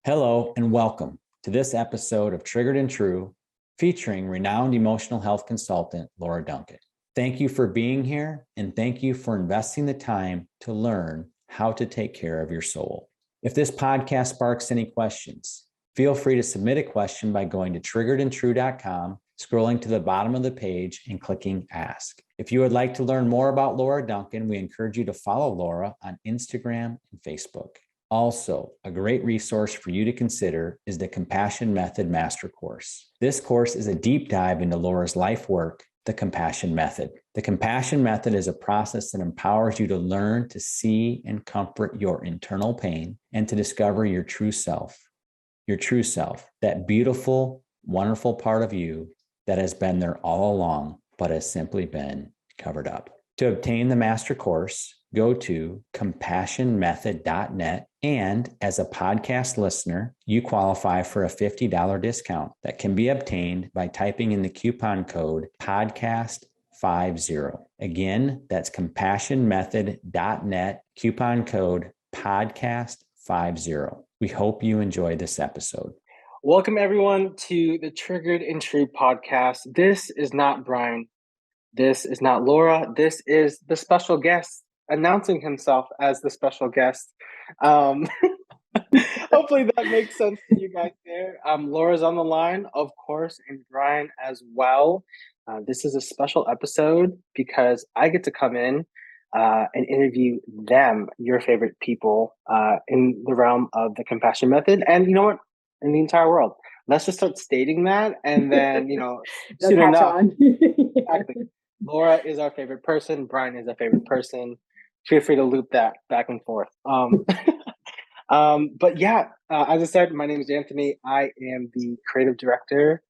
Hello and welcome to this episode of Triggered and True, featuring renowned emotional health consultant Laura Duncan. Thank you for being here, and thank you for investing the time to learn how to take care of your soul. If this podcast sparks any questions, feel free to submit a question by going to triggeredandtrue.com, scrolling to the bottom of the page and clicking Ask. If you would like to learn more about Laura Duncan, we encourage you to follow Laura on Instagram and Facebook. Also, a great resource for you to consider is the Compassion Method Master Course. This course is a deep dive into Laura's life work, the Compassion Method. The Compassion Method is a process that empowers you to learn to see and comfort your internal pain and to discover your true self, that beautiful, wonderful part of you that has been there all along, but has simply been covered up. To obtain the master course, go to compassionmethod.net. And as a podcast listener, you qualify for a $50 discount that can be obtained by typing in the coupon code podcast50. Again, that's compassionmethod.net, coupon code podcast50. We hope you enjoy this episode. Welcome everyone to the Triggered and True podcast. This is not Brian. This is not Laura. This is the special guest announcing himself as the special guest. Hopefully that makes sense to you guys there. Laura's on the line, of course, and Brian as well. This is a special episode because I get to come in and interview them, your favorite people in the realm of the Compassion Method. And you know what? In the entire world. Let's just start stating that, and then, soon enough. Exactly. Laura is our favorite person. Brian is our favorite person. Feel free to loop that back and forth. But yeah, as I said, my name is Anthony. I am the creative director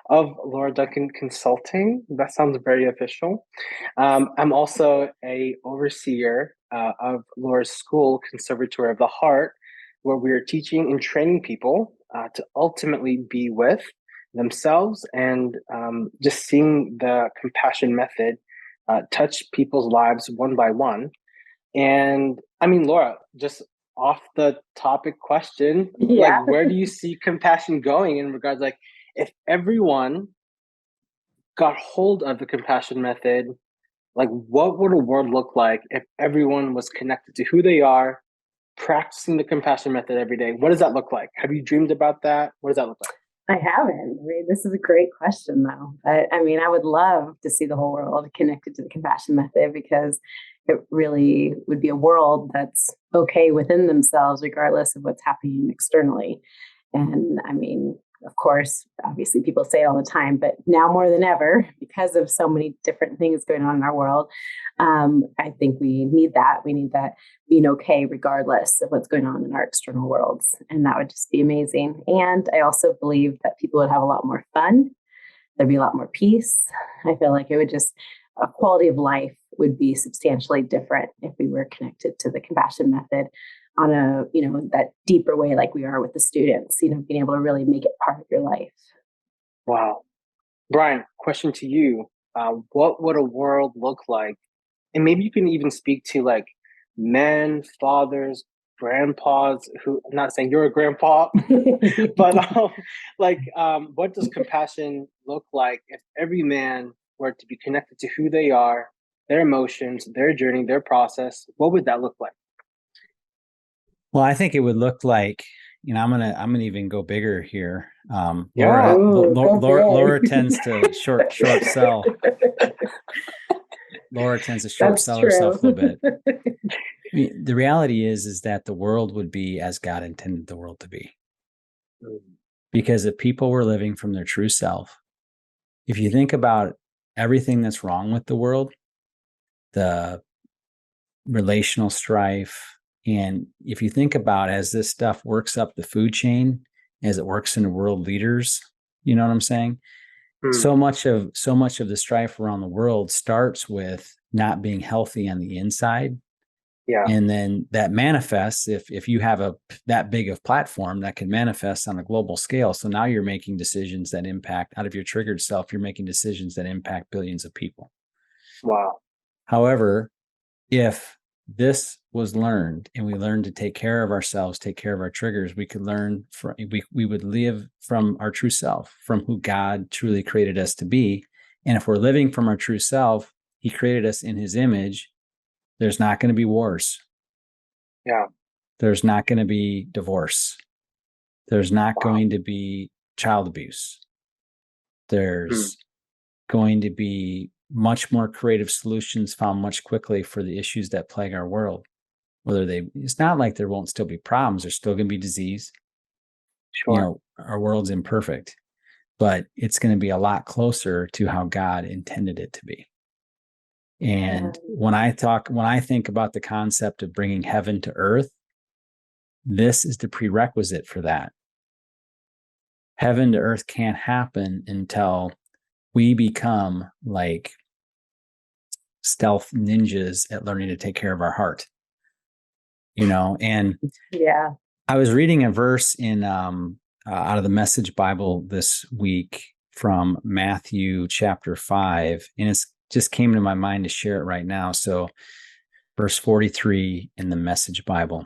of Laura Duncan Consulting. That sounds very official. I'm also a overseer of Laura's school, Conservatory of the Heart, where we are teaching and training people to ultimately be with themselves and just seeing the compassion method touch people's lives one by one. And I mean, Laura, just off the topic question, like, where do you see compassion going in regards, like, if everyone got hold of the compassion method, like, what would a world look like if everyone was connected to who they are, practicing the compassion method every day? What does that look like? Have you dreamed about that? What does that look like? I haven't. I mean, this is a great question, though. I mean, I would love to see the whole world connected to the compassion method, because it really would be a world that's okay within themselves, regardless of what's happening externally. And I mean, of course, obviously people say it all the time, but now more than ever, because of so many different things going on in our world, I think we need that. We need that being okay, regardless of what's going on in our external worlds. And that would just be amazing. And I also believe that people would have a lot more fun. There'd be a lot more peace. I feel like it would just, a quality of life would be substantially different if we were connected to the compassion method on a, that deeper way, like we are with the students, being able to really make it part of your life. Wow. Brian, question to you. What would a world look like? And maybe you can even speak to, like, men, fathers, grandpas, who, I'm not saying you're a grandpa, but what does compassion look like if every man were to be connected to who they are, their emotions, their journey, their process? What would that look like? Well, I think it would look like, I'm gonna even go bigger here. Laura tends to short sell. Laura tends to short sell herself a little bit. I mean, the reality is that the world would be as God intended the world to be. Because if people were living from their true self, if you think about everything that's wrong with the world, the relational strife, and if you think about, as this stuff works up the food chain, as it works in the world leaders, you know what I'm saying? So much of the strife around the world starts with not being healthy on the inside. Yeah. And then that manifests if you have that big of platform that can manifest on a global scale. So now you're making decisions that impact, out of your triggered self, you're making decisions that impact billions of people. Wow. However, if this was learned, and we learned to take care of ourselves, take care of our triggers, we could learn from, we would live from our true self, from who God truly created us to be. And if we're living from our true self, he created us in his image. There's not going to be wars. Yeah. There's not going to be divorce. There's not going to be child abuse. There's going to be much more creative solutions found much quickly for the issues that plague our world. It's not like there won't still be problems. There's still going to be disease. Sure. Our world's imperfect, but it's going to be a lot closer to how God intended it to be. And when I think about the concept of bringing heaven to earth, this is the prerequisite for that. Heaven to earth can't happen until we become like stealth ninjas at learning to take care of our heart, and I was reading a verse in out of the Message Bible this week from Matthew chapter 5, and it's just came to my mind to share it right now. So verse 43 in the Message Bible: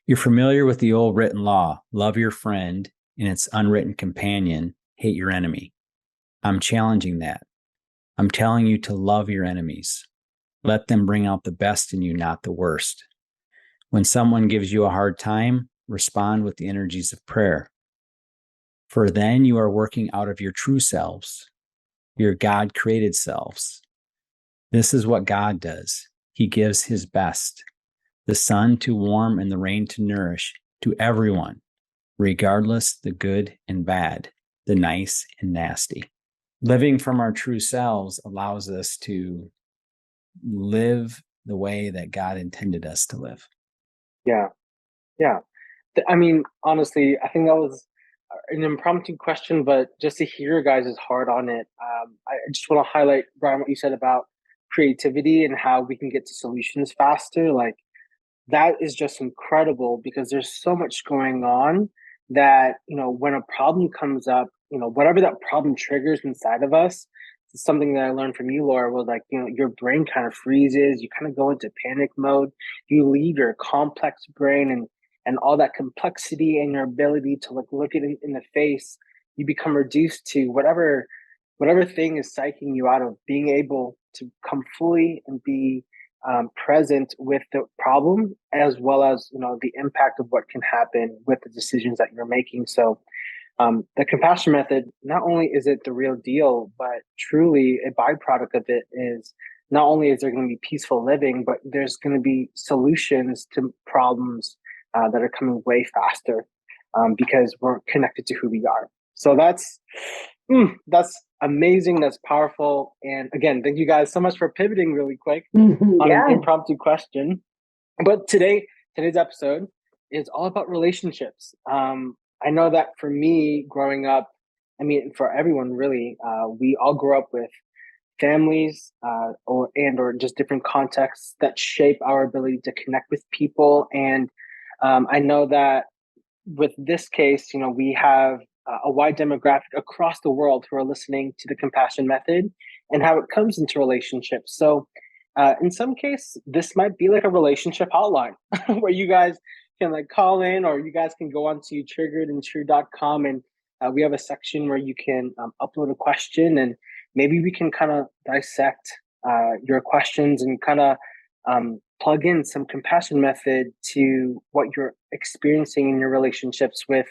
you're familiar with the old written law, love your friend, and its unwritten companion, hate your enemy. I'm challenging that. I'm telling you to love your enemies. Let them bring out the best in you, not the worst. When someone gives you a hard time, respond with the energies of prayer. For then you are working out of your true selves, your God-created selves. This is what God does. He gives his best, the sun to warm and the rain to nourish, to everyone, regardless the good and bad, the nice and nasty. Living from our true selves allows us to live the way that God intended us to live. Yeah. I mean, honestly, I think that was an impromptu question, but just to hear your guys' heart on it, I just want to highlight, Brian, what you said about creativity and how we can get to solutions faster. Like, that is just incredible, because there's so much going on that, when a problem comes up, whatever that problem triggers inside of us, something that I learned from you, Laura, was like, your brain kind of freezes, you kind of go into panic mode, you leave your complex brain and all that complexity and your ability to look it in the face. You become reduced to whatever thing is psyching you out of being able to come fully and be present with the problem, as well as the impact of what can happen with the decisions that you're making. So the compassion method, not only is it the real deal, but truly a byproduct of it is not only is there going to be peaceful living, but there's going to be solutions to problems that are coming way faster because we're connected to who we are. So that's amazing. That's powerful. And again, thank you guys so much for pivoting really quick on an impromptu question. But today's episode is all about relationships. I know that for me growing up, I mean, for everyone really, we all grew up with families or just different contexts that shape our ability to connect with people. And I know that with this case, we have a wide demographic across the world who are listening to the compassion method and how it comes into relationships. So in some case, this might be like a relationship hotline where you guys can call in, or you guys can go on to triggeredandtrue.com, and we have a section where you can upload a question, and maybe we can kind of dissect your questions and kind of plug in some compassion method to what you're experiencing in your relationships with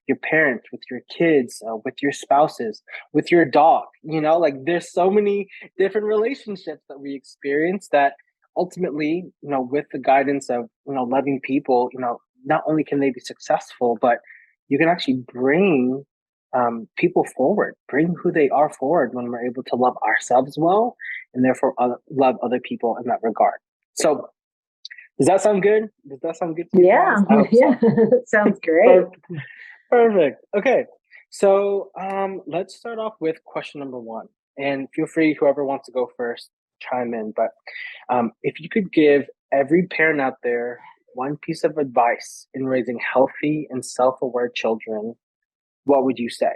your parents, with your kids, with your spouses, with your dog. There's so many different relationships that we experience that ultimately, with the guidance of, loving people, not only can they be successful, but you can actually bring people forward, bring who they are forward when we're able to love ourselves well, and therefore love other people in that regard. So does that sound good? Does that sound good to you guys? Yeah. Sounds great. Perfect. Okay. So let's start off with question number one. And feel free, whoever wants to go first, chime in. But if you could give every parent out there one piece of advice in raising healthy and self-aware children, what would you say?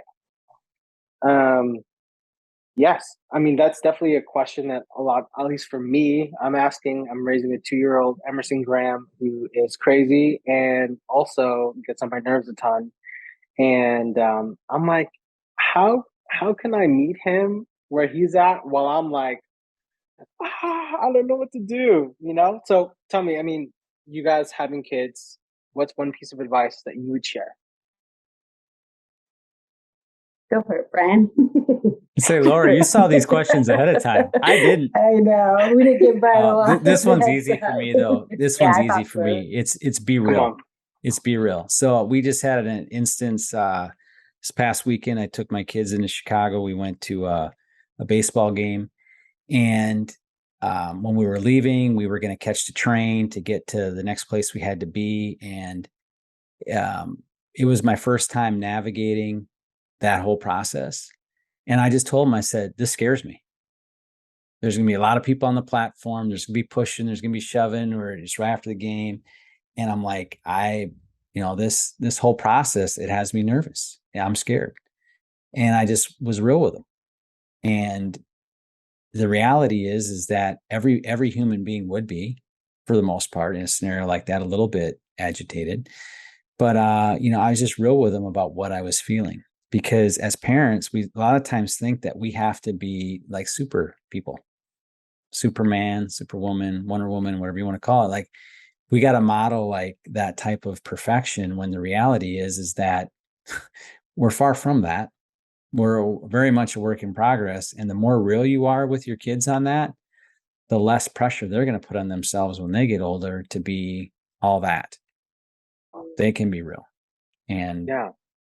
Yes. I mean, that's definitely a question that a lot, at least for me, I'm asking. I'm raising a 2-year-old Emerson Graham who is crazy and also gets on my nerves a ton. And I'm like, how can I meet him where he's at while I'm like, I don't know what to do, you know? So tell me, I mean, you guys having kids, what's one piece of advice that you would share? Go for it, Brian. Say, Laura, you saw these questions ahead of time. I didn't. I know. We didn't give Brian a lot. This one's easy for me, though. This Yeah, one's I easy thought for so. me. It's be Come real. on. It's be real. So we just had an instance this past weekend. I took my kids into Chicago. We went to a baseball game, and when we were leaving, we were going to catch the train to get to the next place we had to be, and it was my first time navigating that whole process. And I just told him, I said, this scares me. There's going to be a lot of people on the platform. There's going to be pushing. There's going to be shoving, or just right after the game. And I'm like, this whole process, it has me nervous. Yeah, I'm scared. And I just was real with him. And the reality is that every human being would be, for the most part, in a scenario like that, a little bit agitated. But I was just real with them about what I was feeling. Because as parents, we a lot of times think that we have to be like super people. Superman, Superwoman, Wonder Woman, whatever you want to call it. Like, we got to model like that type of perfection, when the reality is that we're far from that. We're very much a work in progress. And the more real you are with your kids on that, the less pressure they're going to put on themselves when they get older to be all that. They can be real. And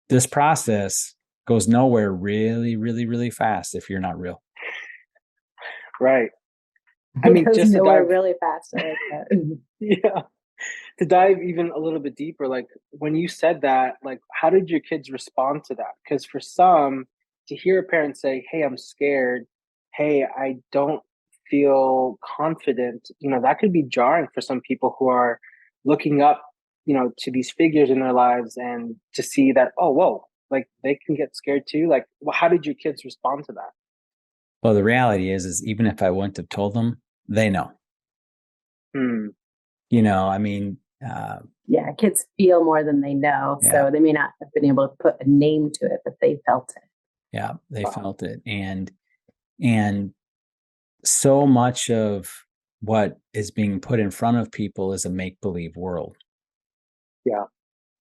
this process goes nowhere really, really, really fast if you're not real. Right. I mean, just to dive really fast. I like that. Yeah. To dive even a little bit deeper, like when you said that, like, how did your kids respond to that? Because for some, to hear a parent say, hey, I'm scared, hey, I don't feel confident, that could be jarring for some people who are looking up, to these figures in their lives, and to see that, oh, whoa, like they can get scared too. Like, well, how did your kids respond to that? Well, the reality is even if I wouldn't have told them, they know. I mean, yeah, kids feel more than they know. Yeah. So they may not have been able to put a name to it, but they felt it. Yeah, they felt it. And so much of what is being put in front of people is a make-believe world. Yeah.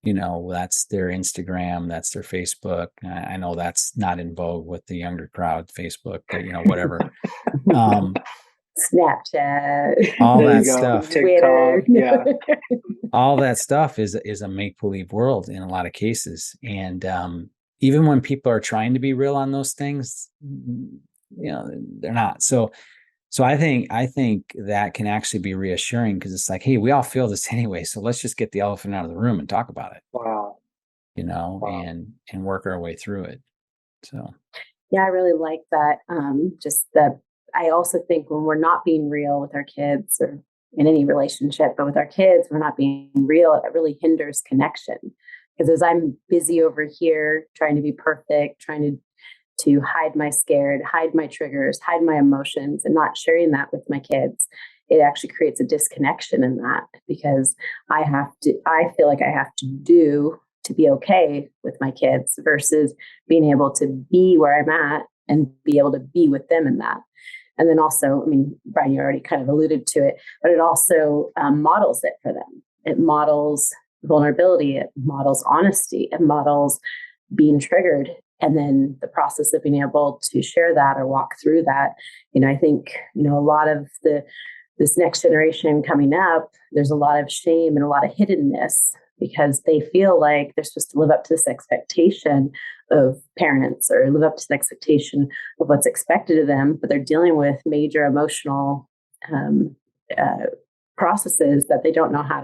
That's their Instagram, that's their Facebook. I know that's not in vogue with the younger crowd, Facebook, but whatever. Snapchat, all that stuff, TikTok, yeah. All that stuff is a make-believe world in a lot of cases. And even when people are trying to be real on those things, they're not. So I think that can actually be reassuring, because it's like, hey, we all feel this anyway. So let's just get the elephant out of the room and talk about it. Wow. And work our way through it. So yeah, I really like that. I also think when we're not being real with our kids, or in any relationship, but with our kids, we're not being real, it really hinders connection. Because as I'm busy over here trying to be perfect, trying to hide my scared, hide my triggers, hide my emotions, and not sharing that with my kids, it actually creates a disconnection in that, because I feel like I have to do to be okay with my kids, versus being able to be where I'm at and be able to be with them in that. And then also, I mean, Brian, you already kind of alluded to it, but it also models it for them. It models vulnerability. It models honesty. It models being triggered. And then the process of being able to share that or walk through that. I think, a lot of this next generation coming up, there's a lot of shame and a lot of hiddenness, because they feel like they're supposed to live up to this expectation of parents, or live up to the expectation of what's expected of them, but they're dealing with major emotional processes that they don't know how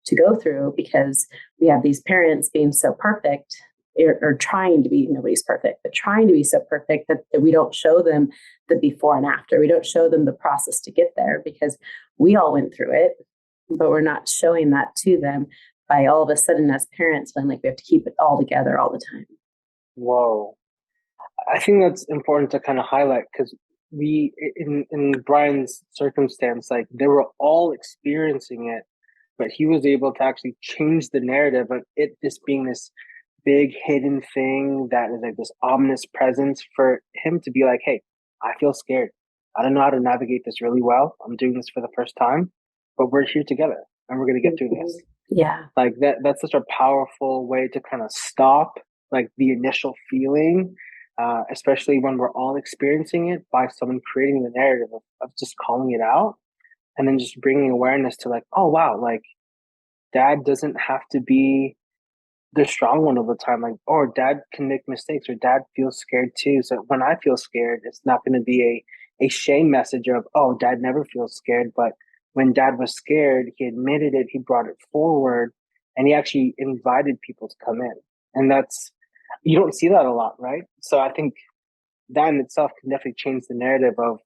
to go through, because we have these parents being so perfect, or trying to be, nobody's perfect, but trying to be so perfect that we don't show them the before and after. We don't show them the process to get there, because we all went through it, but we're not showing that to them, by all of a sudden as parents feeling like we have to keep it all together all the time. Whoa. I think that's important to kind of highlight, because in Brian's circumstance, like they were all experiencing it, but he was able to actually change the narrative of it just being this big hidden thing that is like this ominous presence, for him to be like, hey, I feel scared. I don't know how to navigate this really well. I'm doing this for the first time, but we're here together and we're going to get through this. Yeah. Like that's such a powerful way to kind of stop like the initial feeling, especially when we're all experiencing it, by someone creating the narrative of just calling it out, and then just bringing awareness to like, oh, wow, like dad doesn't have to be the strong one all the time. Like, or dad can make mistakes, or dad feels scared too. So when I feel scared, it's not going to be a shame message of, oh, dad never feels scared. But when dad was scared, he admitted it, he brought it forward, and he actually invited people to come in. And that's, you don't see that a lot, right? So I think that in itself can definitely change the narrative of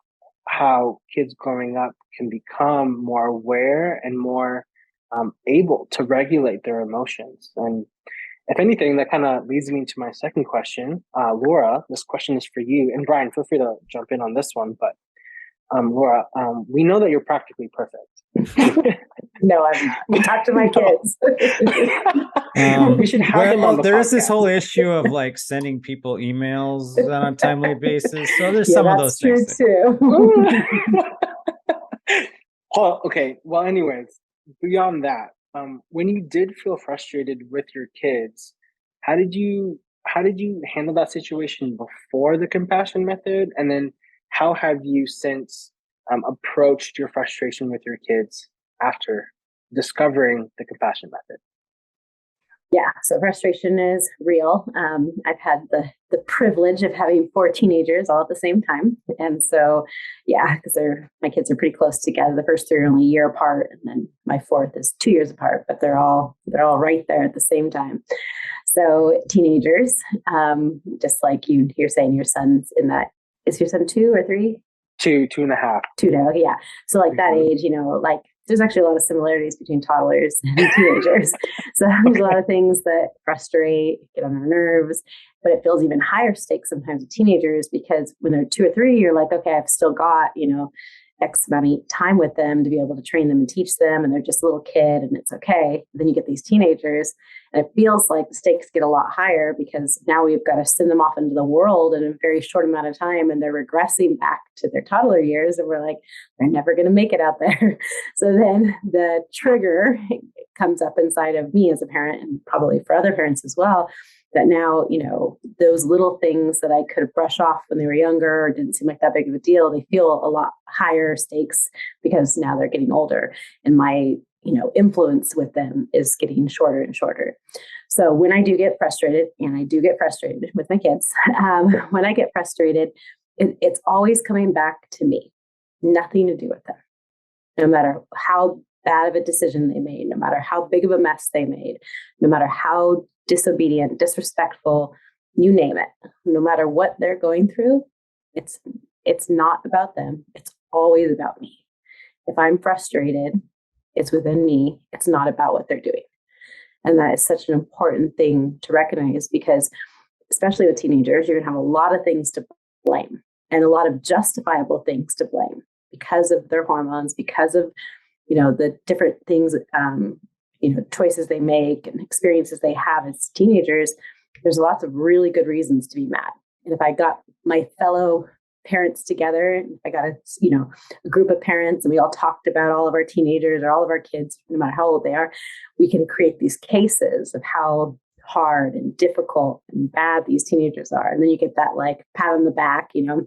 how kids growing up can become more aware and more able to regulate their emotions. And if anything, that kind of leads me to my second question. Laura, this question is for you. And Brian, feel free to jump in on this one. But Laura, we know that you're practically perfect. No, I'm not. Talk to my kids. We should have them on the there podcast. is this whole issue of like sending people emails on a timely basis. So there's some of those things. things. Too. Oh, okay. Well, anyways, beyond that, when you did feel frustrated with your kids, how did you handle that situation before the compassion method, and then how have you since approached your frustration with your kids after discovering the compassion method? Yeah, so frustration is real. I've had the privilege of having 4 teenagers all at the same time. And so, yeah, because my kids are pretty close together. The first 3 are only a year apart, and then my 4th is 2 years apart, but they're all right there at the same time. So teenagers, just like you're saying, your son's in that, is your son 2 or 3? 2.5. 2 now, yeah. So like that age, like there's actually a lot of similarities between toddlers and teenagers. So there's a lot of things that frustrate, get on their nerves, but it feels even higher stakes sometimes with teenagers, because when they're 2 or 3, you're like, okay, I've still got, X amount of time with them to be able to train them and teach them, and they're just a little kid and it's okay. Then you get these teenagers and it feels like the stakes get a lot higher, because now we've got to send them off into the world in a very short amount of time, and they're regressing back to their toddler years, and we're like, they're never going to make it out there. So then the trigger comes up inside of me as a parent, and probably for other parents as well, that now, those little things that I could have brushed off when they were younger or didn't seem like that big of a deal, they feel a lot higher stakes because now they're getting older, and my, influence with them is getting shorter and shorter. So when I do get frustrated, and I do get frustrated with my kids, when I get frustrated, it's always coming back to me, nothing to do with them. No matter how bad of a decision they made, no matter how big of a mess they made, no matter how disobedient, disrespectful, you name it, no matter what they're going through, it's not about them. It's always about me. If I'm frustrated, it's within me. It's not about what they're doing. And that is such an important thing to recognize, because especially with teenagers, you're going to have a lot of things to blame, and a lot of justifiable things to blame because of their hormones, because of, the different things, choices they make and experiences they have as teenagers. There's lots of really good reasons to be mad. And if I got my fellow parents together, I got a group of parents, and we all talked about all of our teenagers or all of our kids, no matter how old they are, we can create these cases of how hard and difficult and bad these teenagers are. And then you get that like pat on the back, you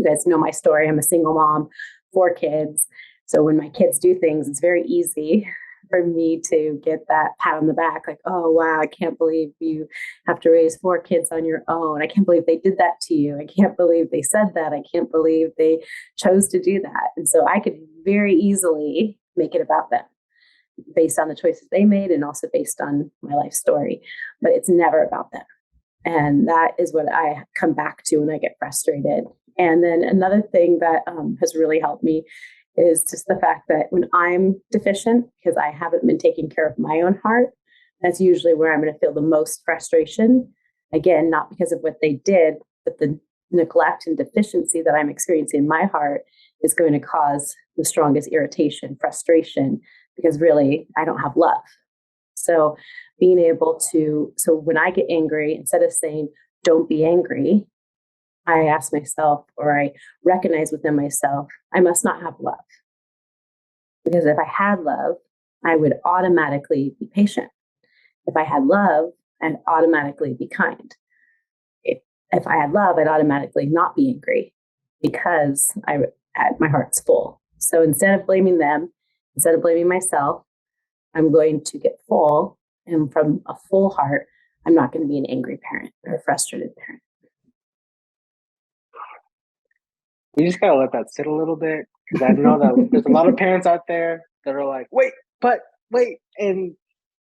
guys know my story. I'm a single mom, 4 kids. So when my kids do things, it's very easy for me to get that pat on the back, like, oh, wow, I can't believe you have to raise 4 kids on your own. I can't believe they did that to you. I can't believe they said that. I can't believe they chose to do that. And so I could very easily make it about them based on the choices they made, and also based on my life story. But it's never about them. And that is what I come back to when I get frustrated. And then another thing that has really helped me is just the fact that when I'm deficient, because I haven't been taking care of my own heart, that's usually where I'm going to feel the most frustration. Again, not because of what they did, but the neglect and deficiency that I'm experiencing in my heart is going to cause the strongest irritation, frustration, because really I don't have love. So being able to, so when I get angry, instead of saying, don't be angry, I ask myself, or I recognize within myself, I must not have love. Because if I had love, I would automatically be patient. If I had love, I'd automatically be kind. If I had love, I'd automatically not be angry because my heart's full. So instead of blaming them, instead of blaming myself, I'm going to get full. And from a full heart, I'm not going to be an angry parent or a frustrated parent. You just got to let that sit a little bit, because I know that there's a lot of parents out there that are like, wait. And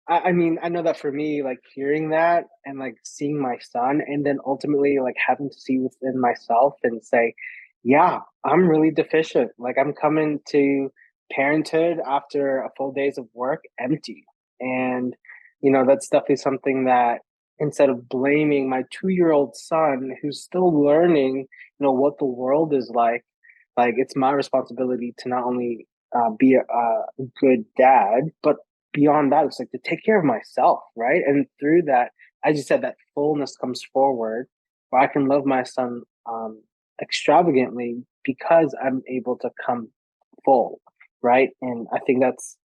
I mean, I know that for me, like hearing that and like seeing my son, and then ultimately like having to see within myself and say, yeah, I'm really deficient. Like I'm coming to parenthood after a full days of work empty. And, that's definitely something that instead of blaming my 2-year-old son who's still learning, what the world is like it's my responsibility to not only be a good dad, but beyond that, it's like to take care of myself, right? And through that, as you said, that fullness comes forward where I can love my son extravagantly because I'm able to come full, right? And I think that's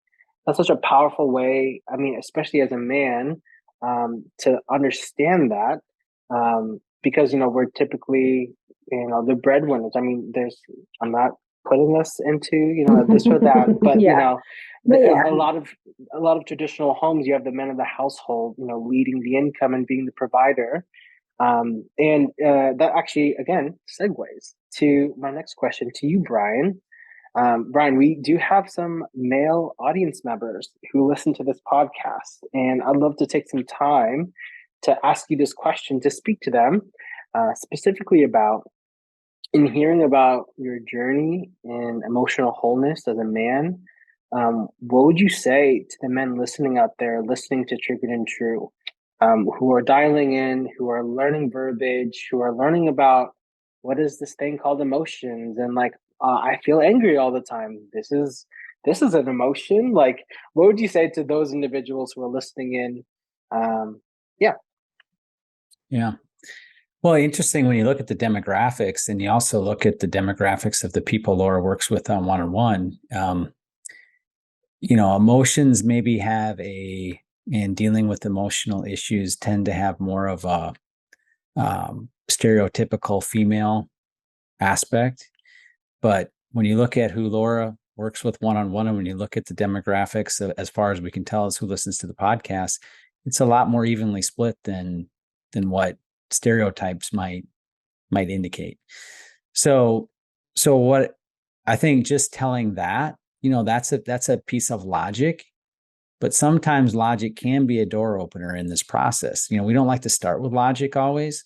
such a powerful way. I mean, especially as a man, to understand that, because we're typically the breadwinners. I mean, I'm not putting us into this or that, but Yeah. But yeah. a lot of traditional homes, you have the men of the household, leading the income and being the provider. And that actually, again, segues to my next question to you, Brian. Brian, we do have some male audience members who listen to this podcast, and I'd love to take some time to ask you this question, to speak to them specifically about, in hearing about your journey in emotional wholeness as a man. What would you say to the men listening out there, listening to Triggered and True, who are dialing in, who are learning verbiage, who are learning about what is this thing called emotions, and like, I feel angry all the time. This is an emotion. Like, what would you say to those individuals who are listening in? Yeah. Well, interesting when you look at the demographics, and you also look at the demographics of the people Laura works with on one-on-one. Emotions maybe in dealing with emotional issues, tend to have more of a stereotypical female aspect. But when you look at who Laura works with one-on-one, and when you look at the demographics, as far as we can tell, as who listens to the podcast, it's a lot more evenly split than what stereotypes might indicate. So what I think, just telling that, that's a piece of logic, but sometimes logic can be a door opener in this process. We don't like to start with logic always,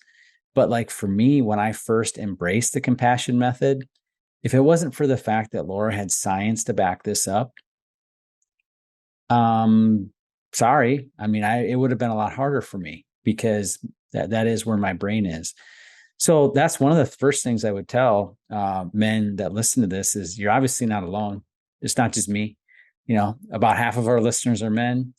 but like for me, when I first embraced the compassion method, if it wasn't for the fact that Laura had science to back this up, sorry. I mean, it would have been a lot harder for me, because that is where my brain is. So that's one of the first things I would tell men that listen to this is, you're obviously not alone. It's not just me. About half of our listeners are men.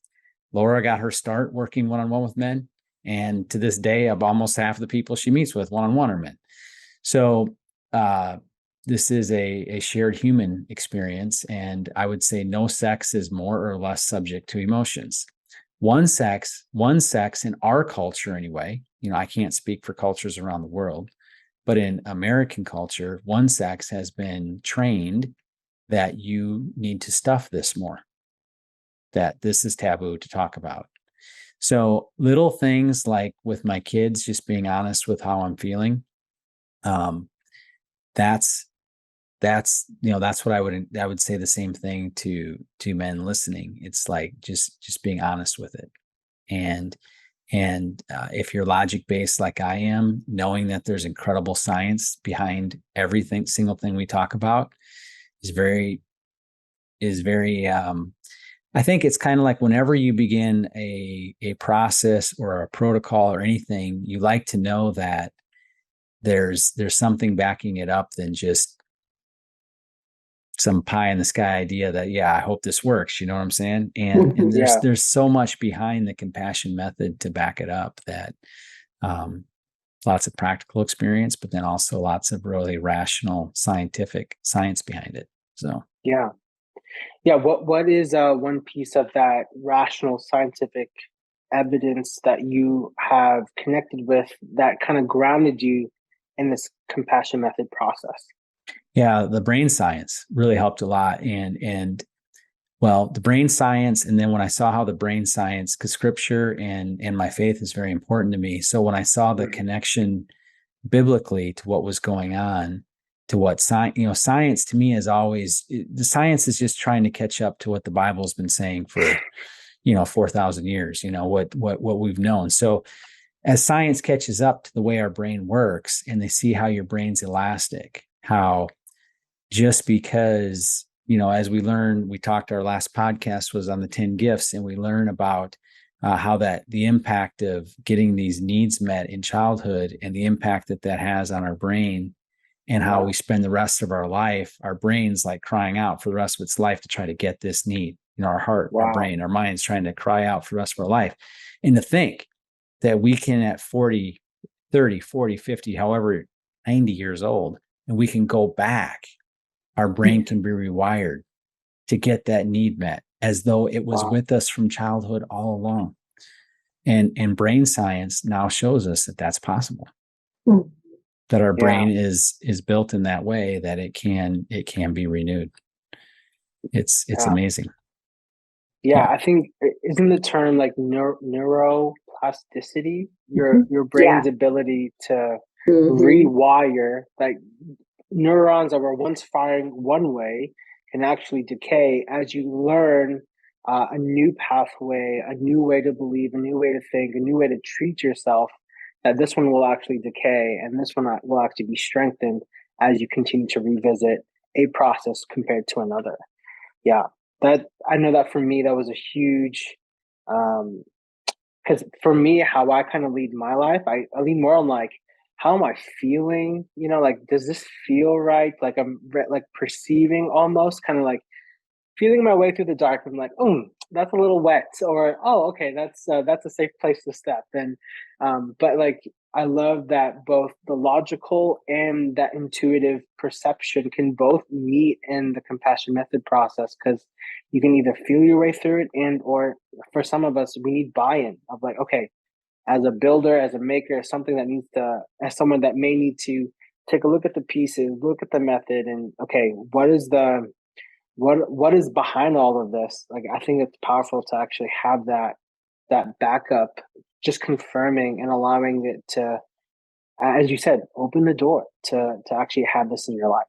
Laura got her start working one-on-one with men. And to this day, almost half of the people she meets with one-on-one are men. So this is a shared human experience. And I would say no sex is more or less subject to emotions. One sex in our culture anyway, I can't speak for cultures around the world, but in American culture, one sex has been trained that you need to stuff this more, that this is taboo to talk about. So little things like with my kids, just being honest with how I'm feeling, that's what I would say the same thing to men listening. It's like just being honest with it. And if you're logic based like I am, knowing that there's incredible science behind everything, single thing we talk about is very I think it's kind of like whenever you begin a process or a protocol or anything, you like to know that there's something backing it up than just some pie in the sky idea that, yeah, I hope this works. You know what I'm saying? And there's so much behind the compassion method to back it up, that lots of practical experience, but then also lots of really rational scientific science behind it. So yeah. What is one piece of that rational scientific evidence that you have connected with that kind of grounded you in this compassion method process? Yeah, the brain science really helped a lot. And well, the brain science, and then when I saw how the brain science, because scripture and my faith is very important to me. So when I saw the connection biblically to what was going on, to what science to me is always, the science is just trying to catch up to what the Bible's been saying for 4,000 years, what we've known. So as science catches up to the way our brain works, and they see how your brain's elastic, how just because, as we learn, we talked, our last podcast was on the 10 gifts, and we learn about how that the impact of getting these needs met in childhood and the impact that has on our brain, and how we spend the rest of our life, our brain's like crying out for the rest of its life to try to get this need. Our heart, our brain, our mind's trying to cry out for the rest of our life. And to think that we can at 40, 30, 40, 50, however, 90 years old, and we can go back, our brain can be rewired to get that need met, as though it was with us from childhood all along. And brain science now shows us that that's possible. That our brain is built in that way, that it can be renewed. It's amazing. Yeah, I think, isn't the term like neuroplasticity, your brain's ability to rewire, like neurons that were once firing one way can actually decay as you learn a new pathway, a new way to believe, a new way to think, a new way to treat yourself, that this one will actually decay and this one will actually be strengthened as you continue to revisit a process compared to another. Yeah. That, I know that for me, that was a huge, because for me, how I kind of lead my life, I lead more on like, how am I feeling? Like, does this feel right? Like I'm like perceiving, almost kind of like feeling my way through the dark. I'm like, oh, that's a little wet, or oh, okay, that's a safe place to step. And but like, I love that both the logical and that intuitive perception can both meet in the compassion method process, because you can either feel your way through it, and or for some of us, we need buy-in of like, okay, as a builder, as a maker, as someone that may need to take a look at the pieces, look at the method, and okay, what is behind all of this? Like, I think it's powerful to actually have that backup, just confirming and allowing it to, as you said, open the door to actually have this in your life.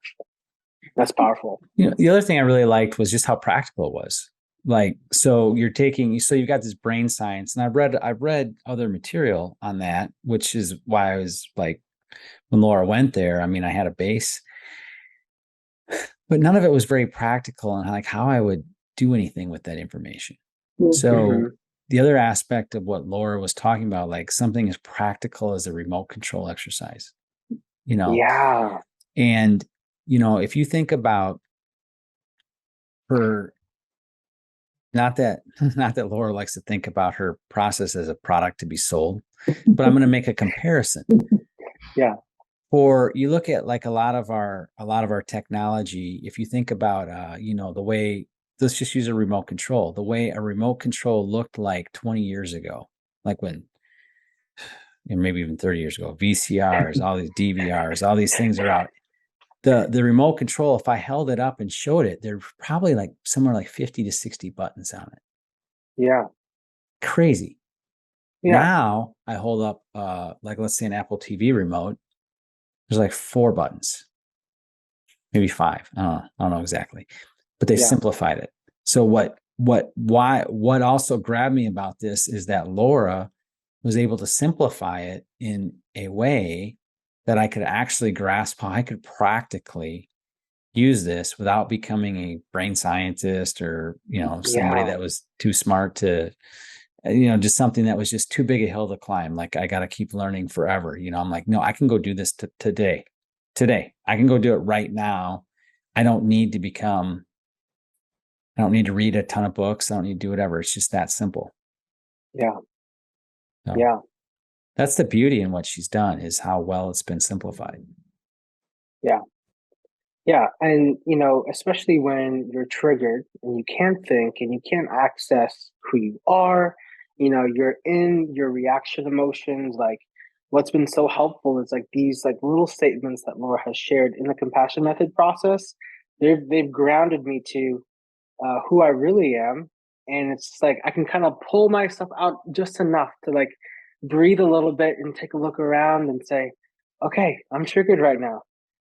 That's powerful. The other thing I really liked was just how practical it was. Like, so you've got this brain science, and I've read other material on that, which is why I was like, when Laura went there, I mean, I had a base, but none of it was very practical and like how I would do anything with that information. So the other aspect of what Laura was talking about, like something as practical as a remote control exercise, and, if you think about her, not that Laura likes to think about her process as a product to be sold, but I'm going to make a comparison. Yeah. Or you look at like a lot of our technology, if you think about, the way, let's just use a remote control, the way a remote control looked like 20 years ago, like when, maybe even 30 years ago, VCRs, all these DVRs, all these things are out. The remote control, if I held it up and showed it, there's probably like somewhere like 50 to 60 buttons on it. Yeah. Crazy. Yeah. Now I hold up, like, let's say an Apple TV remote. There's like 4 buttons, maybe 5. I don't know exactly, but they simplified it. So what also grabbed me about this is that Laura was able to simplify it in a way that I could actually grasp how I could practically use this without becoming a brain scientist or, somebody that was too smart to just something that was just too big a hill to climb. Like, I got to keep learning forever. I'm like, no, I can go do this today. I can go do it right now. I don't need to read a ton of books. I don't need to do whatever. It's just that simple. Yeah. So Yeah. that's the beauty in what she's done, is how well it's been simplified. Yeah. Yeah. And, especially when you're triggered and you can't think and you can't access who you are, you're in your reaction emotions. Like, what's been so helpful is like these like little statements that Laura has shared in the compassion method process. They've grounded me to who I really am. And it's like I can kind of pull myself out just enough to like breathe a little bit and take a look around and say, okay, I'm triggered right now.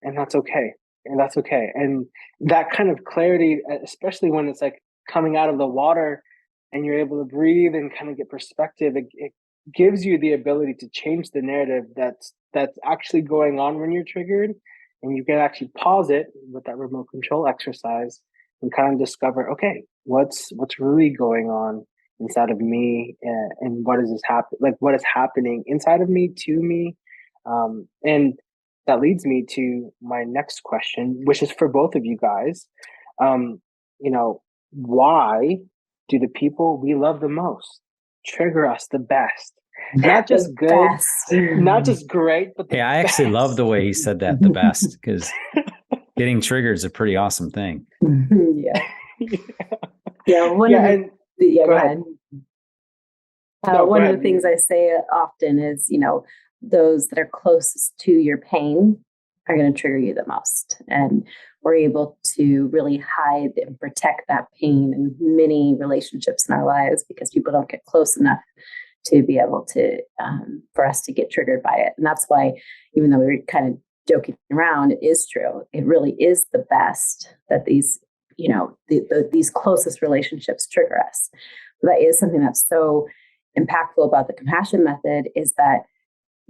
And that's okay. And that's okay. And that kind of clarity, especially when it's like coming out of the water and you're able to breathe and kind of get perspective, it gives you the ability to change the narrative that's actually going on when you're triggered. And you can actually pause it with that remote control exercise and kind of discover, okay, what's really going on inside of me, and what is happening inside of me to me, and that leads me to my next question, which is for both of you guys. Why do the people we love the most trigger us the best? Not just good, not just great, but I actually love the way he said that, the best, because getting triggered is a pretty awesome thing. Yeah. Go ahead. One of the things I say often is, those that are closest to your pain are going to trigger you the most. And we're able to really hide and protect that pain in many relationships in our lives because people don't get close enough to be able to, for us to get triggered by it. And that's why, even though we were kind of joking around, it is true. It really is the best that these, these closest relationships trigger us. But that is something that's so impactful about the compassion method, is that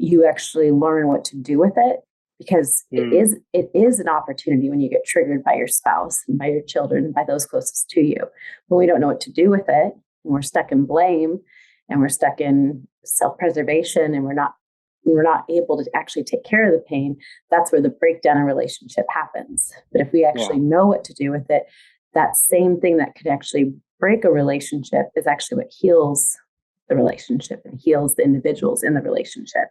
you actually learn what to do with it, because it is an opportunity when you get triggered by your spouse and by your children and by those closest to you. When we don't know what to do with it, and we're stuck in blame and we're stuck in self-preservation and we're not able to actually take care of the pain, that's where the breakdown in relationship happens. But if we actually know what to do with it, that same thing that could actually break a relationship is actually what heals the relationship and heals the individuals in the relationship.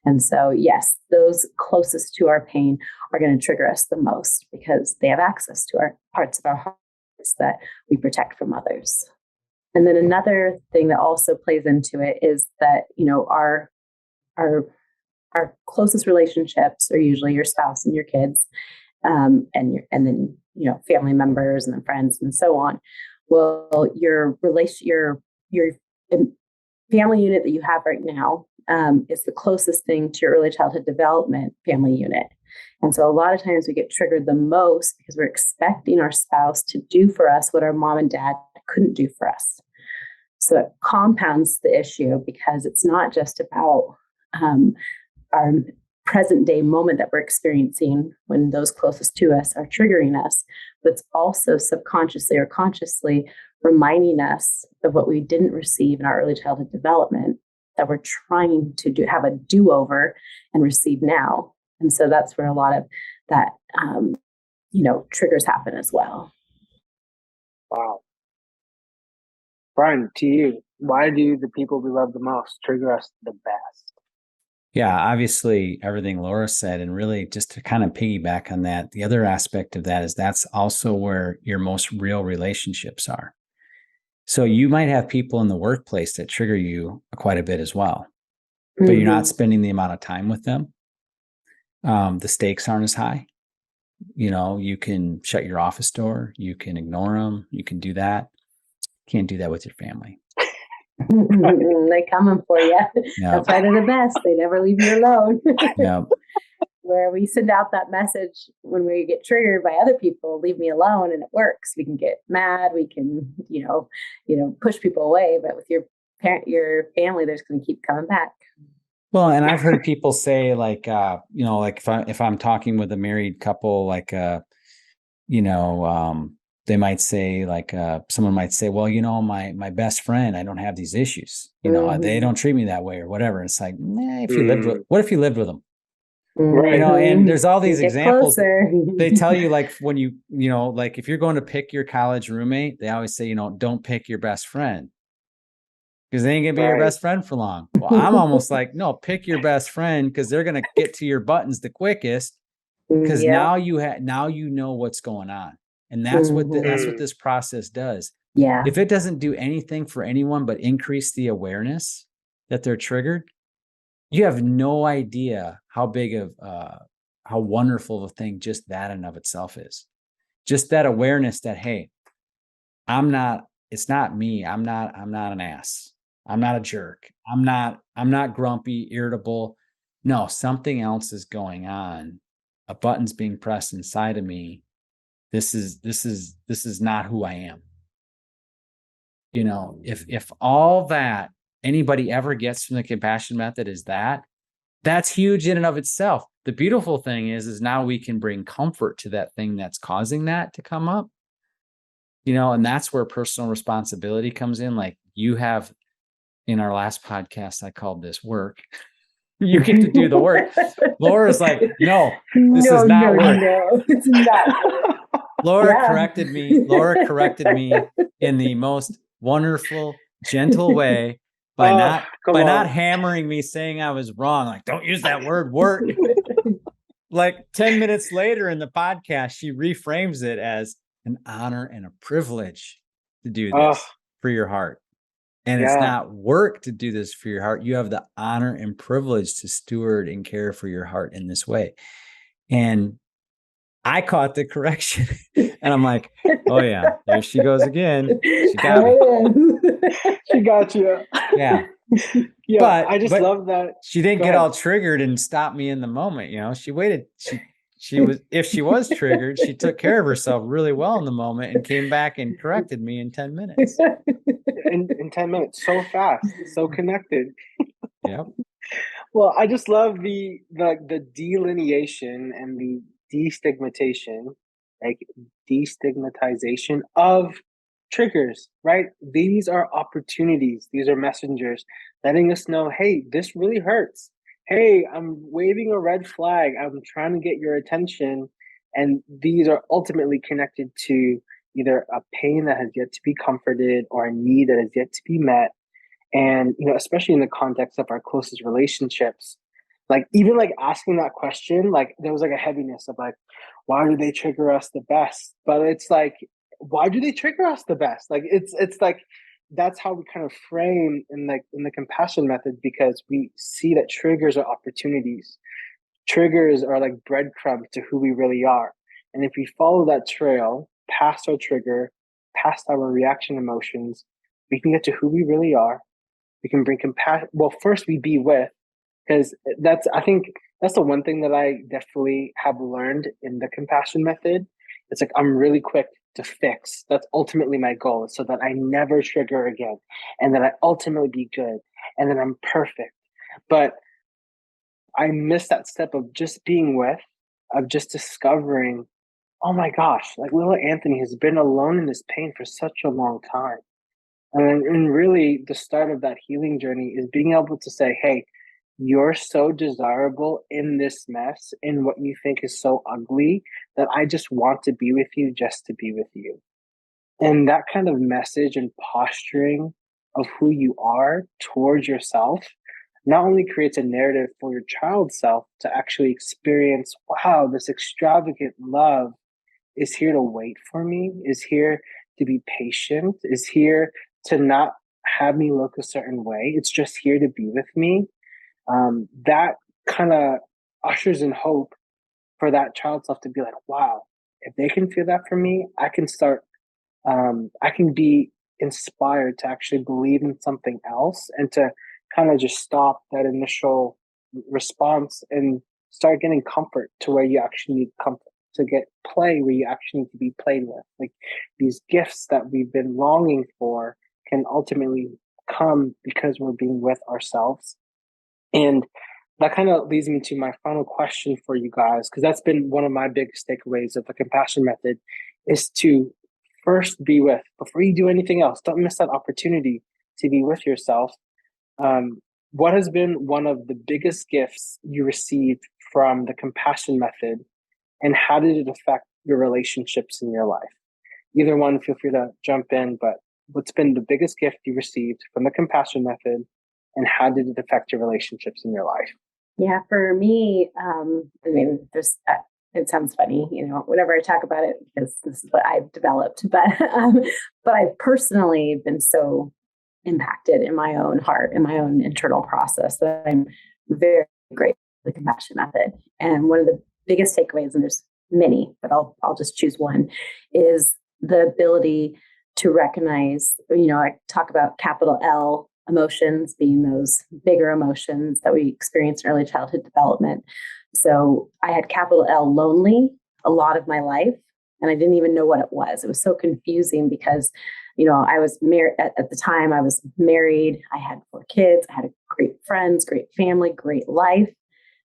And so, yes, those closest to our pain are going to trigger us the most because they have access to our parts of our hearts that we protect from others. And then another thing that also plays into it is that, our closest relationships are usually your spouse and your kids, and then family members and then friends and so on. Well, your family unit that you have right now is the closest thing to your early childhood development family unit. And so a lot of times we get triggered the most because we're expecting our spouse to do for us what our mom and dad couldn't do for us. So it compounds the issue because it's not just about our present day moment that we're experiencing when those closest to us are triggering us, but it's also subconsciously or consciously reminding us of what we didn't receive in our early childhood development that we're trying to have a do-over and receive now. And so that's where a lot of that, triggers happen as well. Wow. Brian, to you, why do the people we love the most trigger us the best? Yeah, obviously everything Laura said, and really just to kind of piggyback on that, the other aspect of that is that's also where your most real relationships are. So you might have people in the workplace that trigger you quite a bit as well, but you're not spending the amount of time with them. The stakes aren't as high. You can shut your office door, you can ignore them, you can do that. Can't do that with your family. They're coming for you. Yep. That's why they're the best. They never leave you alone. Yep. Where we send out that message when we get triggered by other people, leave me alone, and it works. We can get mad. We can, push people away. But with your family, they're just going to keep coming back. Well, and I've heard people say like if I'm talking with a married couple, like, they're they might say like, someone might say, well, my best friend, I don't have these issues. They don't treat me that way or whatever. It's like, if you lived with, what if you lived with them? Right. And there's all these Get examples. closer. They tell you like when like if you're going to pick your college roommate, they always say, don't pick your best friend because they ain't gonna be your best friend for long. Well, I'm almost like, no, pick your best friend because they're gonna get to your buttons the quickest. Because now you know what's going on, and that's what this process does. Yeah. If it doesn't do anything for anyone but increase the awareness that they're triggered, you have no idea how big of how wonderful of a thing just that in of itself is. Just that awareness that, hey, it's not me. I'm not an ass. I'm not a jerk. I'm not grumpy, irritable. No, something else is going on. A button's being pressed inside of me. This is not who I am. If all that anybody ever gets from the compassion method is that's huge in and of itself. The beautiful thing is now we can bring comfort to that thing that's causing that to come up. And that's where personal responsibility comes in. Like you have in our last podcast, I called this work. You get to do the work. Laura's like, no, this is not work. No, it's not. Laura corrected me. Laura corrected me in the most wonderful, gentle way by not hammering me, saying I was wrong. Like, don't use that word work. Like 10 minutes later in the podcast, she reframes it as an honor and a privilege to do this for your heart. And it's not work to do this for your heart. You have the honor and privilege to steward and care for your heart in this way. And I caught the correction and I'm like, oh yeah, there she goes again. She got me. She got you. Yeah. Yeah. But I just love that. She didn't get all triggered and stop me in the moment. She waited. If she was triggered, she took care of herself really well in the moment and came back and corrected me in 10 minutes. In 10 minutes, so fast, so connected. Yep. Well, I just love the delineation and the destigmatization of triggers, right? These are opportunities. These are messengers letting us know, hey, this really hurts. Hey, I'm waving a red flag. I'm trying to get your attention. And these are ultimately connected to either a pain that has yet to be comforted or a need that has yet to be met. And, especially in the context of our closest relationships, like even like asking that question, like there was like a heaviness of like, why do they trigger us the best? But it's like, why do they trigger us the best? Like, it's like, that's how we kind of frame in the compassion method, because we see that triggers are opportunities. Triggers are like breadcrumbs to who we really are. And if we follow that trail past our trigger, past our reaction emotions, we can get to who we really are. We can bring compassion. Well, first we be with, because I think that's the one thing that I definitely have learned in the compassion method. It's like, I'm really quick to fix. That's ultimately my goal, so that I never trigger again, and that I ultimately be good, and then I'm perfect. But I miss that step of just being with, of just discovering, oh my gosh, like little Anthony has been alone in this pain for such a long time. And really, the start of that healing journey is being able to say, hey, you're so desirable in this mess, in what you think is so ugly, that I just want to be with you just to be with you. And that kind of message and posturing of who you are towards yourself not only creates a narrative for your child self to actually experience, wow, this extravagant love is here to wait for me, is here to be patient, is here to not have me look a certain way. It's just here to be with me. That kind of ushers in hope for that child self to be like, wow, if they can feel that for me, I can start, I can be inspired to actually believe in something else, and to kind of just stop that initial response and start getting comfort to where you actually need comfort, to get play where you actually need to be played with. Like these gifts that we've been longing for can ultimately come because we're being with ourselves. And that kind of leads me to my final question for you guys, because that's been one of my biggest takeaways of the compassion method, is to first be with before you do anything else. Don't miss that opportunity to be with yourself. What has been one of the biggest gifts you received from the compassion method, and how did it affect your relationships in your life? Either one, feel free to jump in, but what's been the biggest gift you received from the compassion method, and how did it affect your relationships in your life? Yeah, for me, it sounds funny, whenever I talk about it, because this is what I've developed, but I've personally been so impacted in my own heart, in my own internal process, that I'm very grateful for the compassion method. And one of the biggest takeaways, and there's many, but I'll just choose one, is the ability to recognize, I talk about capital L emotions being those bigger emotions that we experience in early childhood development. So I had capital L lonely a lot of my life, and I didn't even know what it was. It was so confusing because, I was married at the time. I was married. I had 4 kids. I had great friends, great family, great life.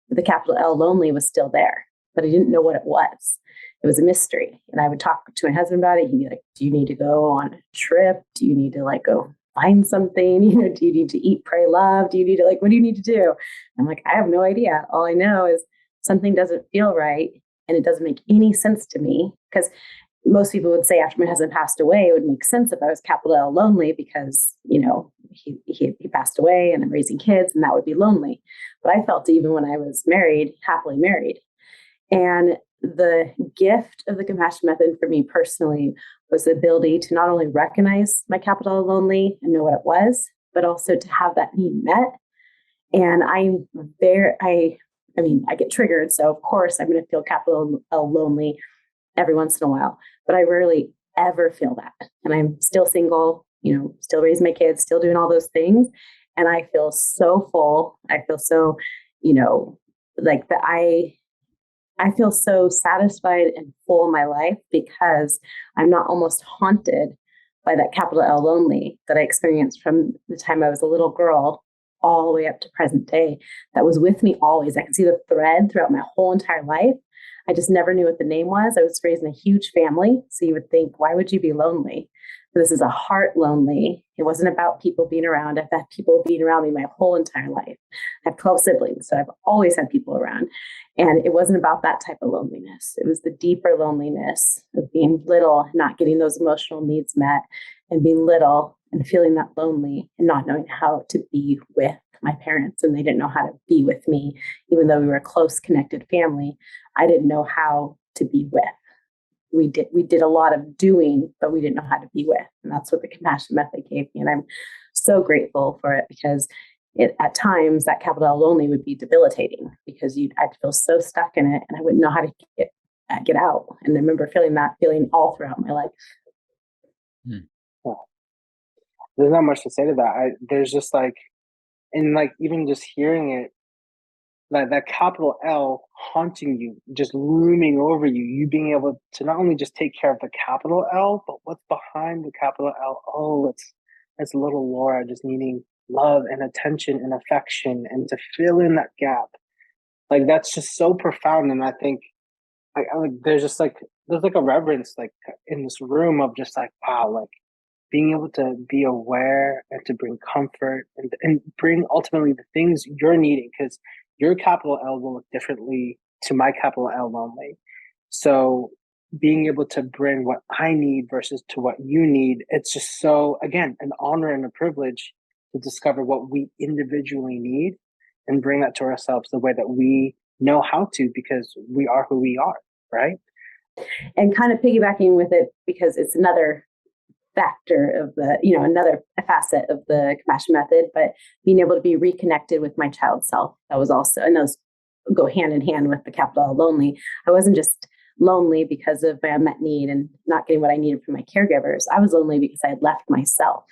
But the capital L lonely was still there, but I didn't know what it was. It was a mystery. And I would talk to my husband about it. He'd be like, do you need to go on a trip? Do you need to go find something? Do you need to eat, pray, love? Do you need to what do you need to do? I'm like, I have no idea. All I know is something doesn't feel right. And it doesn't make any sense to me, because most people would say after my husband passed away, it would make sense if I was capital L lonely because, he passed away and I'm raising kids, and that would be lonely. But I felt even when I was married, happily married. And the gift of the compassion method for me personally was the ability to not only recognize my capital L lonely and know what it was, but also to have that need met. And I get triggered. So of course I'm going to feel capital L lonely every once in a while, but I rarely ever feel that. And I'm still single, still raising my kids, still doing all those things. And I feel so full. I feel so, I feel so satisfied and full in my life because I'm not almost haunted by that capital L lonely that I experienced from the time I was a little girl all the way up to present day. That was with me always. I can see the thread throughout my whole entire life. I just never knew what the name was. I was raised in a huge family. So you would think, why would you be lonely? But this is a heart lonely. It wasn't about people being around. I've had people being around me my whole entire life. I have 12 siblings, so I've always had people around. And it wasn't about that type of loneliness. It was the deeper loneliness of being little, not getting those emotional needs met, and being little and feeling that lonely and not knowing how to be with my parents. And they didn't know how to be with me, even though we were a close, connected family. I didn't know how to be with. We did a lot of doing, but we didn't know how to be with. And that's what the compassion method gave me. And I'm so grateful for it, because at times that capital L lonely would be debilitating, because I'd feel so stuck in it and I wouldn't know how to get out. And I remember feeling that feeling all throughout my life. Yeah. There's not much to say to that. There's just even just hearing it, that capital L haunting you, just looming over you, you being able to not only just take care of the capital L, but what's behind the capital L. Oh, it's little Laura just needing love and attention and affection, and to fill in that gap. That's just so profound. And I think there's a reverence in this room of just wow, being able to be aware and to bring comfort and bring ultimately the things you're needing, because your capital L will look differently to my capital L lonely. So being able to bring what I need versus to what you need, it's just so, again, an honor and a privilege to discover what we individually need and bring that to ourselves the way that we know how to, because we are who we are, right? And kind of piggybacking with it, because it's another factor of another facet of the compassion method, but being able to be reconnected with my child self. That was also, and those go hand in hand with the capital L lonely. I wasn't just lonely because of my unmet need and not getting what I needed from my caregivers. I was lonely because I had left myself,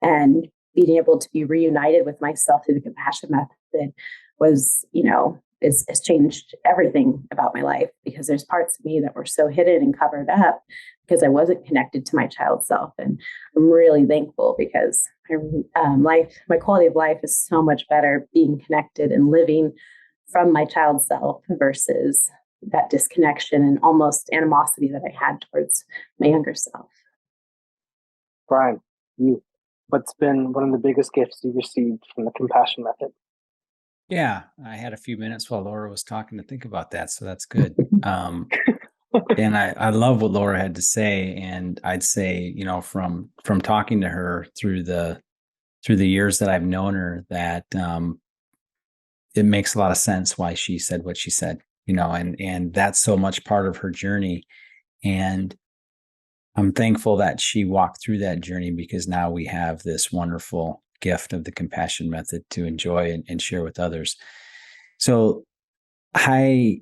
and being able to be reunited with myself through the compassion method was, has changed everything about my life, because there's parts of me that were so hidden and covered up because I wasn't connected to my child self. And I'm really thankful, because my quality of life is so much better being connected and living from my child self versus that disconnection and almost animosity that I had towards my younger self. Brian, what's been one of the biggest gifts you received from the compassion method? Yeah, I had a few minutes while Laura was talking to think about that, so that's good. And I love what Laura had to say, and I'd say, from talking to her through the years that I've known her, that it makes a lot of sense why she said what she said, and that's so much part of her journey. And I'm thankful that she walked through that journey, because now we have this wonderful gift of the compassion method to enjoy and share with others. So I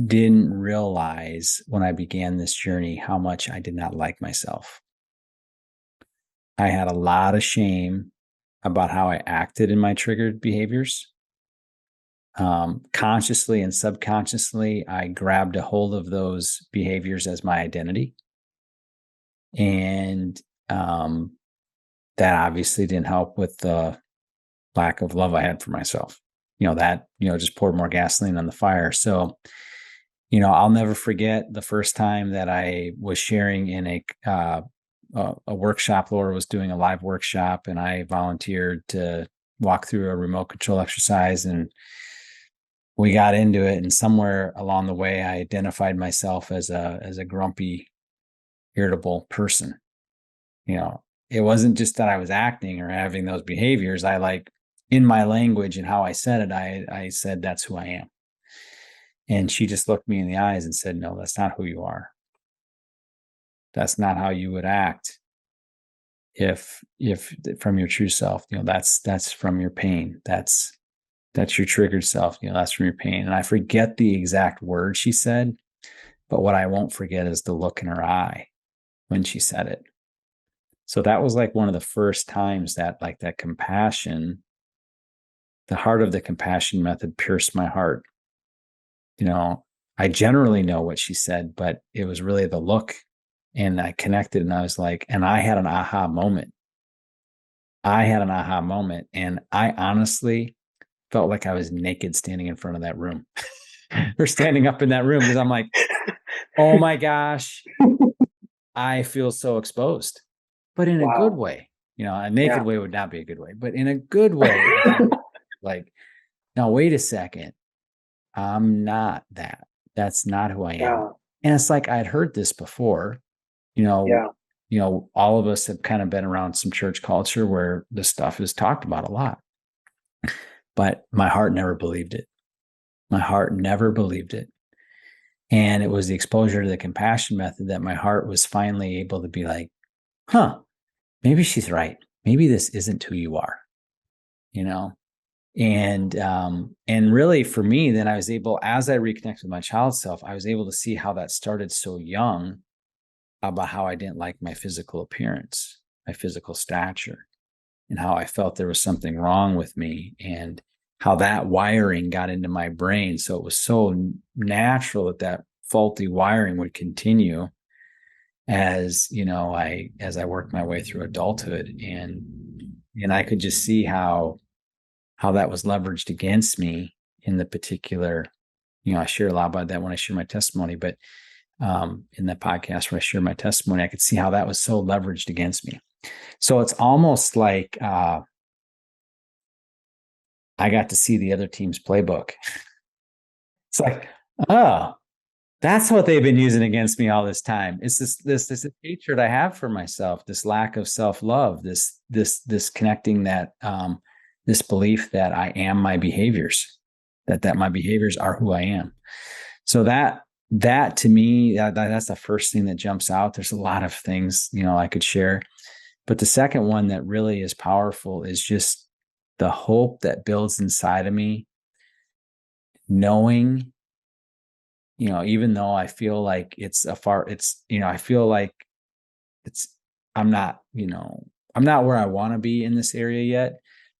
didn't realize when I began this journey how much I did not like myself. I had a lot of shame about how I acted in my triggered behaviors. Consciously and subconsciously, I grabbed a hold of those behaviors as my identity. And that obviously didn't help with the lack of love I had for myself. That just poured more gasoline on the fire. So, I'll never forget the first time that I was sharing in a workshop. Laura was doing a live workshop, and I volunteered to walk through a remote control exercise, and we got into it. And somewhere along the way, I identified myself as a grumpy, irritable person. It wasn't just that I was acting or having those behaviors. In my language and how I said it, I said, that's who I am. And she just looked me in the eyes and said, no, that's not who you are. That's not how you would act if from your true self. That's from your pain. That's your triggered self. That's from your pain. And I forget the exact word she said, but what I won't forget is the look in her eye when she said it. So that was like one of the first times that that compassion, the heart of the compassion method, pierced my heart. I generally know what she said, but it was really the look, and I connected, and I was like, and I had an aha moment. And I honestly felt like I was naked standing in front of that room or standing up in that room, because I'm like, oh my gosh, I feel so exposed, but in a good way. A naked way would not be a good way, but in a good way. Like, now wait a second, I'm not that. That's not who I am. And it's like, I'd heard this before. All of us have kind of been around some church culture where this stuff is talked about a lot, but my heart never believed it. And it was the exposure to the compassion method that my heart was finally able to be like, maybe she's right. Maybe this isn't who you are, And really for me, then I was able, as I reconnected with my child self, I was able to see how that started so young, about how I didn't like my physical appearance, my physical stature, and how I felt there was something wrong with me, and how that wiring got into my brain. So it was so natural that faulty wiring would continue as I worked my way through adulthood, and I could just see how that was leveraged against me in the particular, I share a lot about that when I share my testimony, but in the podcast where I share my testimony, I could see how that was so leveraged against me. So it's almost like I got to see the other team's playbook. It's like, oh, that's what they've been using against me all this time. It's this hatred I have for myself, this lack of self-love, this connecting that this belief that I am my behaviors, that my behaviors are who I am. So that to me, that's the first thing that jumps out. There's a lot of things, I could share, but the second one that really is powerful is just the hope that builds inside of me, knowing, even though I feel like I feel like I'm not where I want to be in this area yet,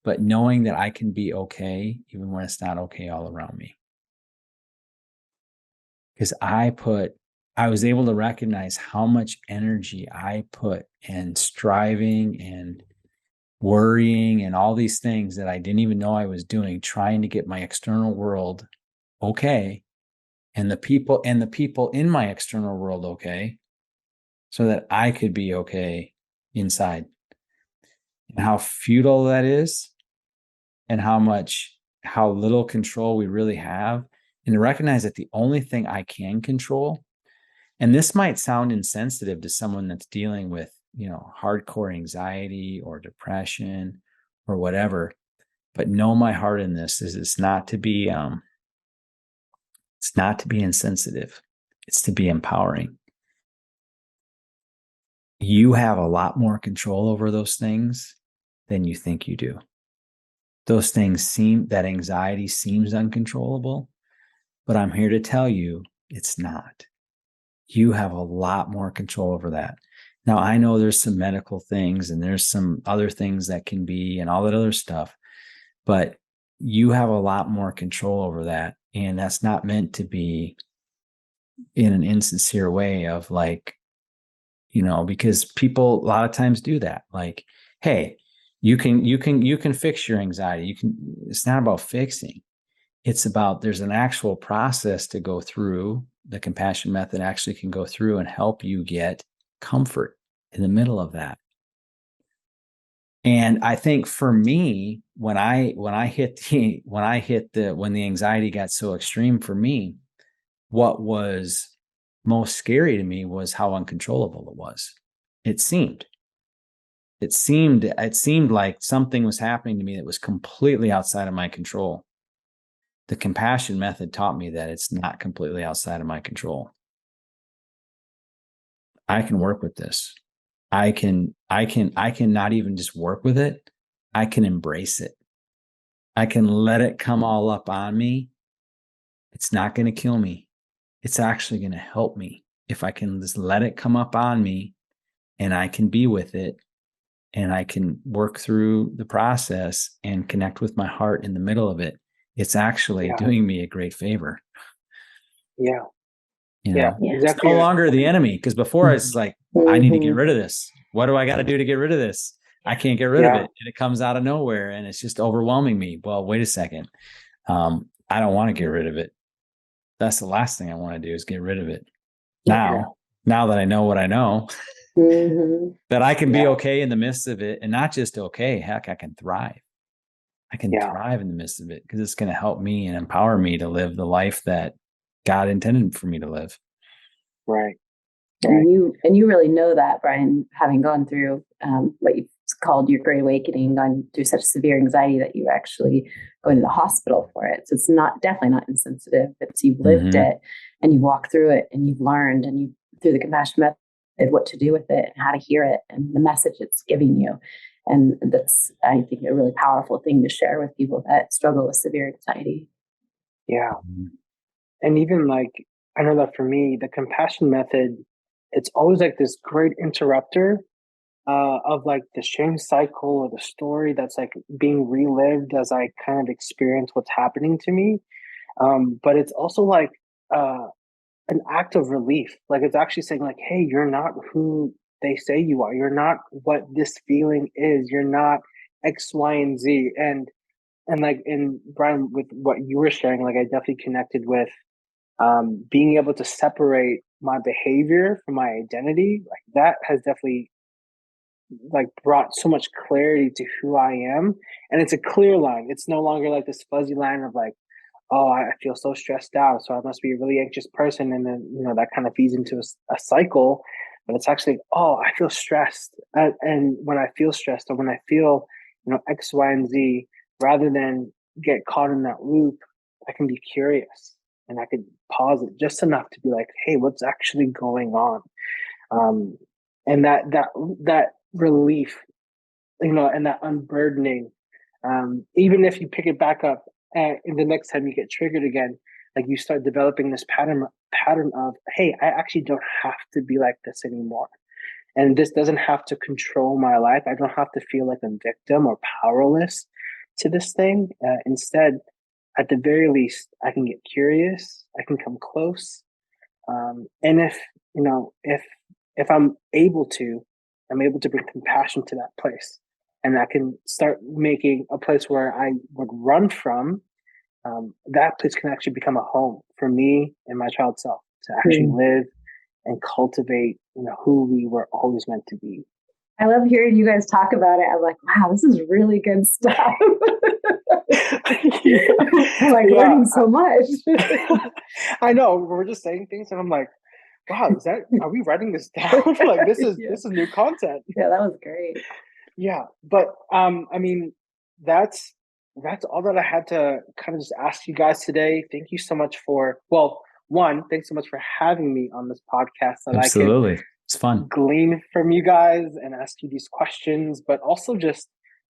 but knowing that I can be okay even when it's not okay all around me. Because I was able to recognize how much energy I put in striving and worrying and all these things that I didn't even know I was doing, trying to get my external world okay. and the people in my external world okay, so that I could be okay inside. And how futile that is, and how little control we really have, and to recognize that the only thing I can control, and this might sound insensitive to someone that's dealing with, hardcore anxiety or depression or whatever, but know my heart in this is it's not to be insensitive. It's to be empowering. You have a lot more control over those things than you think you do. Those things that anxiety seems uncontrollable, but I'm here to tell you it's not. You have a lot more control over that. Now, I know there's some medical things and there's some other things that can be and all that other stuff, but you have a lot more control over that. And that's not meant to be in an insincere way of because people a lot of times do that. Like, hey, you can fix your anxiety. It's not about fixing. It's about, there's an actual process to go through. The compassion method actually can go through and help you get comfort in the middle of that. And I think for me, when the anxiety got so extreme for me, what was most scary to me was how uncontrollable it was. It seemed like something was happening to me that was completely outside of my control. The compassion method taught me that it's not completely outside of my control. I can work with this. I can not even just work with it. I can embrace it. I can let it come all up on me. It's not going to kill me. It's actually going to help me if I can just let it come up on me, and I can be with it, and I can work through the process and connect with my heart in the middle of it. It's actually doing me a great favor. Yeah. Exactly. It's Exactly. no longer the enemy, because before it's like, I need to get rid of this. What do I got to do to get rid of this? I can't get rid of it. And it comes out of nowhere and it's just overwhelming me. Well, wait a second. I don't want to get rid of it. That's the last thing I want to do is get rid of it. Now that I know what I know, that I can be okay in the midst of it, and not just okay, heck, I can thrive. I can thrive in the midst of it, because it's going to help me and empower me to live the life that God intended for me to live. Right. And you really know that, Brian, having gone through what you've called your great awakening, gone through such severe anxiety that you actually go into the hospital for it. So it's definitely not insensitive. It's you've lived it, and you walk through it, and you've learned, and you through the compassion method what to do with it and how to hear it and the message it's giving you. And that's, I think, a really powerful thing to share with people that struggle with severe anxiety. Yeah. And even I know that for me, the compassion method, it's always this great interrupter of the shame cycle or the story that's being relived as I kind of experience what's happening to me. But it's also an act of relief. It's actually saying hey, you're not who they say you are. You're not what this feeling is. You're not X, Y, and Z. And in Brian, with what you were sharing, I definitely connected with being able to separate my behavior from my identity. That has definitely brought so much clarity to who I am. And it's a clear line. It's no longer this fuzzy line of oh, I feel so stressed out, so I must be a really anxious person. And then, that kind of feeds into a cycle. But it's actually, oh, I feel stressed. And when I feel stressed, or when I feel, X, Y, and Z, rather than get caught in that loop, I can be curious, and I could pause it just enough to be hey, what's actually going on? And that relief, and that unburdening, even if you pick it back up in the next time you get triggered again, you start developing this pattern of, hey, I actually don't have to be like this anymore. And this doesn't have to control my life. I don't have to feel like a victim or powerless to this thing. Instead, at the very least, I can get curious. I can come close. And if I'm able to bring compassion to that place, and I can start making a place where I would run from, that place can actually become a home for me and my child self to actually live and cultivate, who we were always meant to be. I love hearing you guys talk about it. I'm like, wow, this is really good stuff. I'm like learning so much. I know, we're just saying things and I'm like, wow, are we writing this down? Like this is new content. Yeah, that was great. Yeah. But I mean, that's all that I had to kind of just ask you guys today. Thank you so much thanks so much for having me on this podcast that Absolutely. I can It's fun. Glean from you guys and ask you these questions, but also just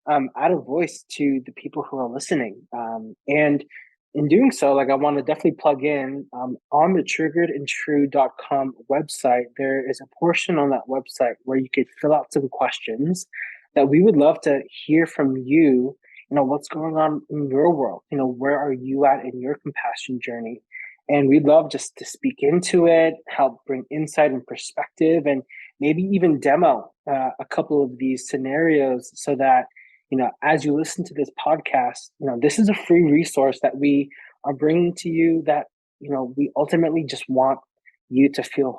add a voice to the people who are listening. And in doing so, I want to definitely plug in on the triggeredandtrue.com website. There is a portion on that website where you could fill out some questions that we would love to hear from you. What's going on in your world? Where are you at in your compassion journey? And we'd love just to speak into it, help bring insight and perspective, and maybe even demo a couple of these scenarios so that, as you listen to this podcast, this is a free resource that we are bringing to you that, we ultimately just want you to feel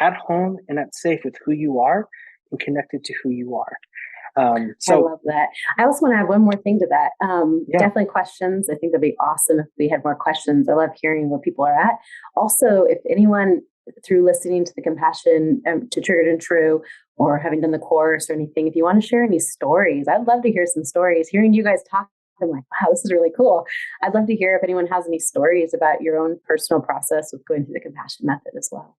at home and at safe with who you are and connected to who you are. I love that. I also want to add one more thing to that. Definitely questions. I think that'd be awesome if we had more questions. I love hearing where people are at. Also, if anyone through listening to the Compassion to Triggered and True or having done the course or anything, if you want to share any stories, I'd love to hear some stories. Hearing you guys talk, I'm like, wow, this is really cool. I'd love to hear if anyone has any stories about your own personal process with going through the Compassion method as well.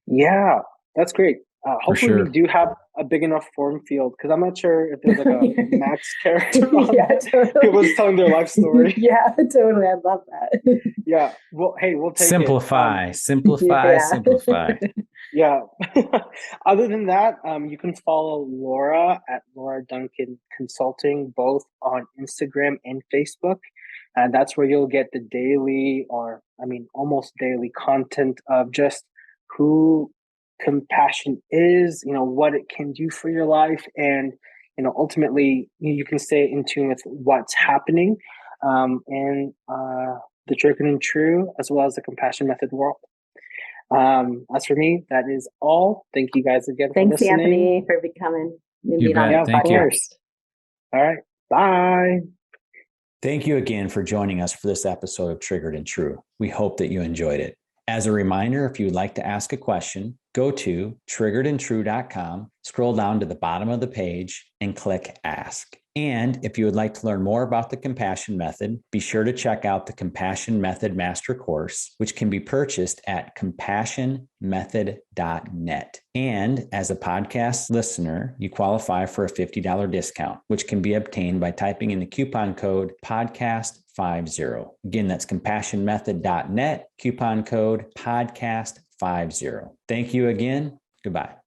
Yeah, that's great. Hopefully we do have a big enough form field because I'm not sure if there's a max character on totally. People just telling their life story. Yeah, totally. I'd love that. Yeah. Well, hey, we'll take simplify. Yeah. Other than that, you can follow Laura at Laura Duncan Consulting, both on Instagram and Facebook. And that's where you'll get the daily almost daily content of just who compassion is, what it can do for your life. And, ultimately you can stay in tune with what's happening in the Triggered and True, as well as the Compassion Method world. As for me, that is all. Thank you guys again for listening. Thanks, Anthony, for becoming being on the podcast. All right. Bye. Thank you again for joining us for this episode of Triggered and True. We hope that you enjoyed it. As a reminder, if you would like to ask a question, go to triggeredandtrue.com, scroll down to the bottom of the page and click Ask. And if you would like to learn more about the Compassion Method, be sure to check out the Compassion Method Master Course, which can be purchased at compassionmethod.net. And as a podcast listener, you qualify for a $50 discount, which can be obtained by typing in the coupon code podcast50. Again, that's compassionmethod.net, coupon code podcast50. Thank you again. Goodbye.